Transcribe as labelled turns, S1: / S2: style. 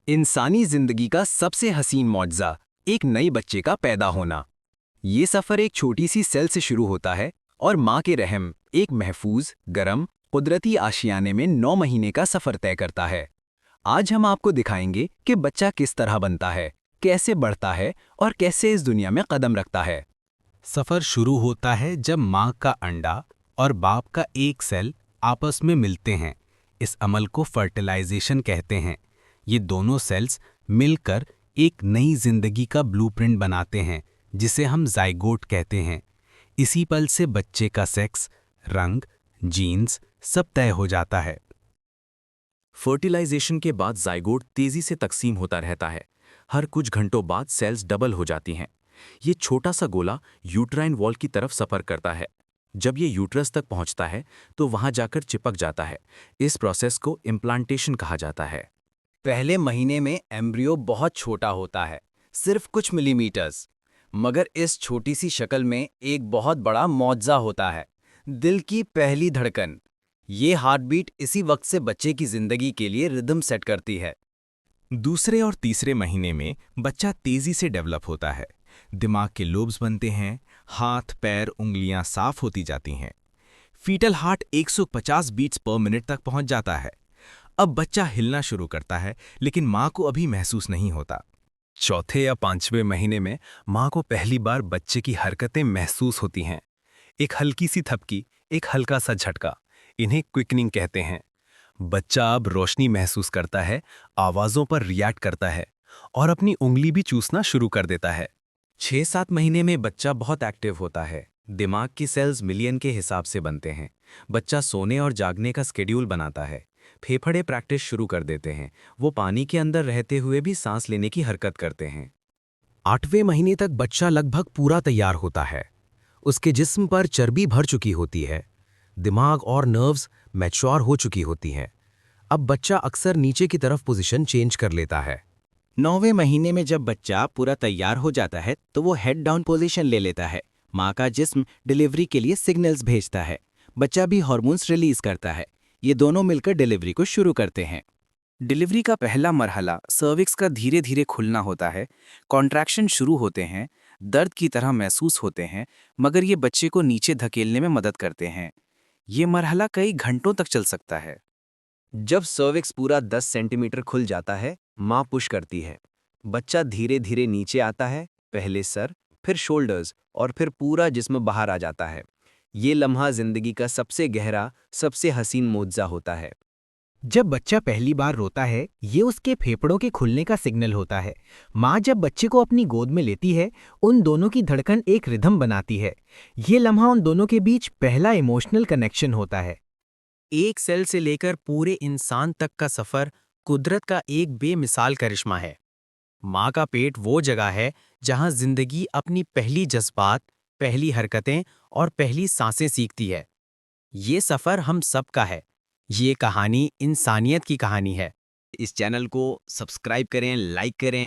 S1: इंसानी जिंदगी का सबसे हसीन मौजज़ा, एक नए बच्चे का पैदा होना। ये सफ़र एक छोटी सी सेल से शुरू होता है और माँ के रहम एक महफूज, गरम, कुदरती आशियाने में 9 महीने का सफ़र तय करता है। आज हम आपको दिखाएंगे कि बच्चा किस तरह बनता है, कैसे बढ़ता है और कैसे इस दुनिया में कदम रखता है।
S2: सफर शुरू होता है जब मां का अंडा और बाप का एक सेल आपस में मिलते हैं। इस अमल को फर्टिलाइजेशन कहते हैं। ये दोनों सेल्स मिलकर एक नई जिंदगी का ब्लूप्रिंट बनाते हैं, जिसे हम जाइगोट कहते हैं। इसी पल से बच्चे का सेक्स, रंग, जीन्स सब तय हो जाता है।
S3: फर्टिलाइजेशन के बाद जाइगोट तेजी से तकसीम होता रहता है। हर कुछ घंटों बाद सेल्स डबल हो जाती हैं। ये छोटा सा गोला यूट्राइन वॉल की तरफ सफर करता है। जब ये यूट्रस तक पहुंचता है तो वहां जाकर चिपक जाता है। इस प्रोसेस को इम्प्लांटेशन कहा जाता है।
S1: पहले महीने में एम्ब्रियो बहुत छोटा होता है, सिर्फ कुछ मिलीमीटर्स। मगर इस छोटी सी शक्ल में एक बहुत बड़ा मुआवजा होता है, दिल की पहली धड़कन। ये हार्ट बीट इसी वक्त से बच्चे की जिंदगी के लिए रिदम सेट करती है।
S2: दूसरे और तीसरे महीने में बच्चा तेजी से डेवलप होता है। दिमाग के लोब्स बनते हैं, हाथ, पैर, उंगलियां साफ होती जाती हैं। Fetal heart 150 beats per minute तक पहुंच जाता है। अब बच्चा हिलना शुरू करता है, लेकिन मां को अभी महसूस नहीं होता।
S1: चौथे या 5वें महीने में माँ को पहली बार बच्चे की हरकतें महसूस होती हैं। एक हल्की सी थपकी, एक हल्का सा झटका, इन्हें क्विकनिंग कहते हैं। बच्चा अब रोशनी महसूस करता है, आवाज़ों पर रिएक्ट करता है और अपनी उंगली भी चूसना शुरू कर देता है।
S3: 6-7 महीने में बच्चा बहुत एक्टिव होता है। दिमाग की सेल्स मिलियन के हिसाब से बनते हैं। बच्चा सोने और जागने का स्केड्यूल बनाता है। फेफड़े प्रैक्टिस शुरू कर देते हैं। वो पानी के अंदर रहते हुए भी सांस लेने की हरकत करते हैं।
S2: 8वें महीने तक बच्चा लगभग पूरा तैयार होता है। उसके जिस्म पर चर्बी भर चुकी होती है। दिमाग और नर्व्स मैच्योर हो चुकी होती हैं। अब बच्चा अक्सर नीचे की तरफ पोजीशन चेंज कर लेता है।
S4: 9वें महीने में जब बच्चा पूरा तैयार हो जाता है तो वो हेड डाउन पोजीशन ले लेता है। माँ का जिस्म डिलीवरी के लिए सिग्नल्स भेजता है। बच्चा भी हार्मोन्स रिलीज करता है। ये दोनों मिलकर डिलीवरी को शुरू करते हैं। डिलीवरी का पहला मरहला सर्विक्स का धीरे धीरे खुलना होता है। कॉन्ट्रैक्शन शुरू होते हैं, दर्द की तरह महसूस होते हैं, मगर ये बच्चे को नीचे धकेलने में मदद करते हैं। ये मरहला कई घंटों तक चल सकता है।
S1: जब सर्विक्स पूरा 10 सेंटीमीटर खुल जाता है, माँ पुश करती है। बच्चा धीरे धीरे नीचे आता है, पहले सर, फिर शोल्डर्स और फिर पूरा जिस्म बाहर आ जाता है। ये लम्हा जिंदगी का सबसे गहरा, सबसे हसीन मोज़ा होता है।
S5: जब बच्चा पहली बार रोता है, ये उसके फेफड़ों के खुलने का सिग्नल होता है। माँ जब बच्चे को अपनी गोद में लेती है, उन दोनों की धड़कन एक रिदम बनाती है। ये लम्हा उन दोनों के बीच पहला इमोशनल कनेक्शन होता है।
S4: एक सेल से लेकर पूरे इंसान तक का सफर कुदरत का एक बेमिसाल करिश्मा है। माँ का पेट वो जगह है जहाँ जिंदगी अपनी पहली जज्बात, पहली हरकतें और पहली सांसें सीखती है। ये सफर हम सबका है। ये कहानी इंसानियत की कहानी है।
S1: इस चैनल को सब्सक्राइब करें, लाइक करें